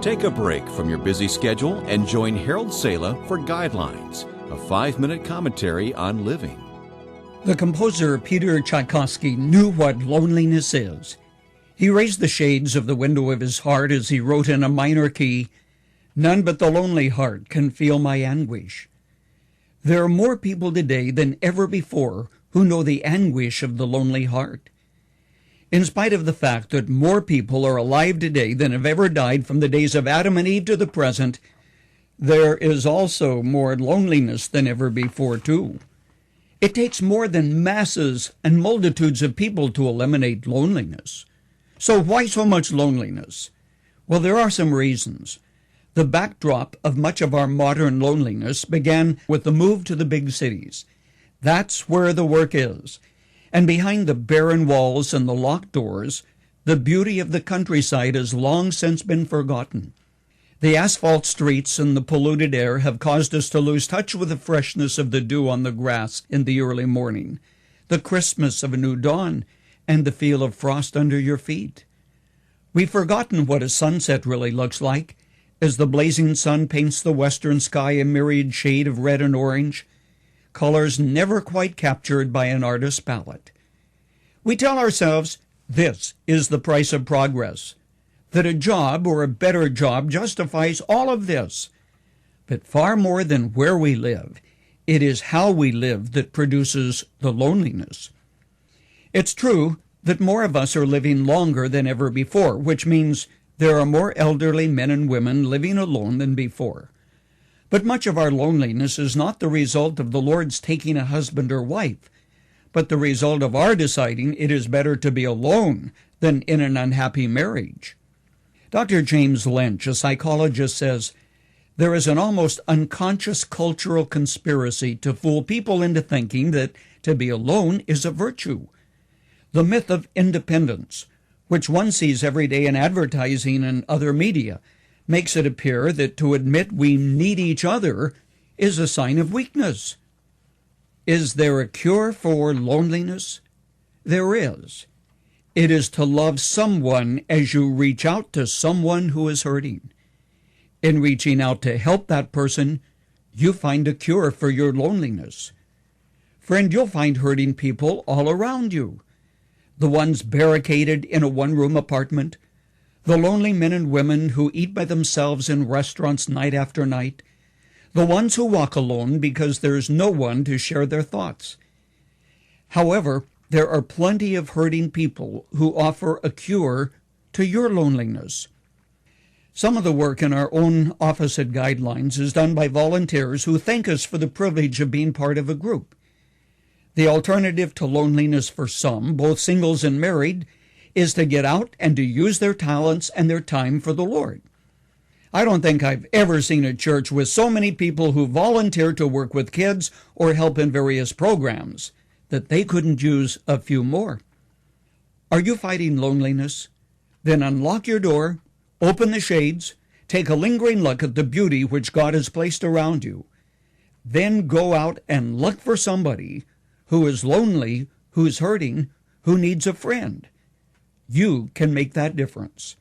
Take a break from your busy schedule and join Harold Sala for Guidelines, a 5-minute commentary on living. The composer Peter Tchaikovsky knew what loneliness is. He raised the shades of the window of his heart as he wrote in a minor key, "None but the lonely heart can feel my anguish." There are more people today than ever before who know the anguish of the lonely heart. In spite of the fact that more people are alive today than have ever died from the days of Adam and Eve to the present, there is also more loneliness than ever before, too. It takes more than masses and multitudes of people to eliminate loneliness. So why so much loneliness? Well, there are some reasons. The backdrop of much of our modern loneliness began with the move to the big cities. That's where the work is. And behind the barren walls and the locked doors, the beauty of the countryside has long since been forgotten. The asphalt streets and the polluted air have caused us to lose touch with the freshness of the dew on the grass in the early morning, the crispness of a new dawn, and the feel of frost under your feet. We've forgotten what a sunset really looks like, as the blazing sun paints the western sky a myriad shade of red and orange, colors never quite captured by an artist's palette. We tell ourselves this is the price of progress, that a job or a better job justifies all of this. But far more than where we live, it is how we live that produces the loneliness. It's true that more of us are living longer than ever before, which means there are more elderly men and women living alone than before. But much of our loneliness is not the result of the Lord's taking a husband or wife, but the result of our deciding it is better to be alone than in an unhappy marriage. Dr. James Lynch, a psychologist, says, "There is an almost unconscious cultural conspiracy to fool people into thinking that to be alone is a virtue. The myth of independence, which one sees every day in advertising and other media, makes it appear that to admit we need each other is a sign of weakness. Is there a cure for loneliness? There is. It is to love someone as you reach out to someone who is hurting. In reaching out to help that person, you find a cure for your loneliness. Friend, you'll find hurting people all around you. The ones barricaded in a one-room apartment, the lonely men and women who eat by themselves in restaurants night after night, the ones who walk alone because there's no one to share their thoughts. However, there are plenty of hurting people who offer a cure to your loneliness. Some of the work in our own office at Guidelines is done by volunteers who thank us for the privilege of being part of a group. The alternative to loneliness for some, both singles and married, is to get out and to use their talents and their time for the Lord. I don't think I've ever seen a church with so many people who volunteer to work with kids or help in various programs that they couldn't use a few more. Are you fighting loneliness? Then unlock your door, open the shades, take a lingering look at the beauty which God has placed around you. Then go out and look for somebody who is lonely, who's hurting, who needs a friend. You can make that difference.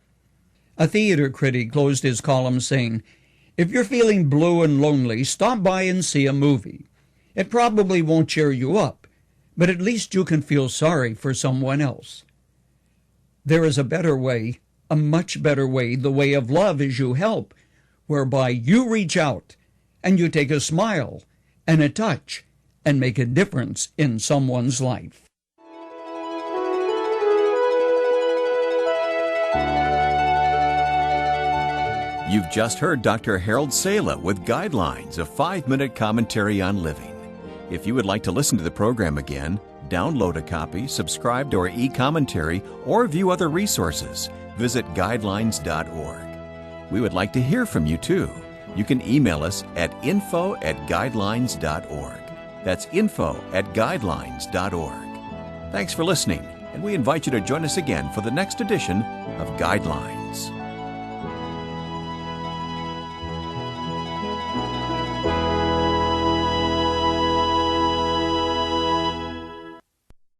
A theater critic closed his column saying, "If you're feeling blue and lonely, stop by and see a movie. It probably won't cheer you up, but at least you can feel sorry for someone else." There is a better way, a much better way. The way of love is you help, whereby you reach out and you take a smile and a touch and make a difference in someone's life. You've just heard Dr. Harold Sala with Guidelines, a 5-minute commentary on living. If you would like to listen to the program again, download a copy, subscribe to our e-commentary, or view other resources, visit guidelines.org. We would like to hear from you too. You can email us at info@guidelines.org. That's info@guidelines.org. Thanks for listening, and we invite you to join us again for the next edition of Guidelines.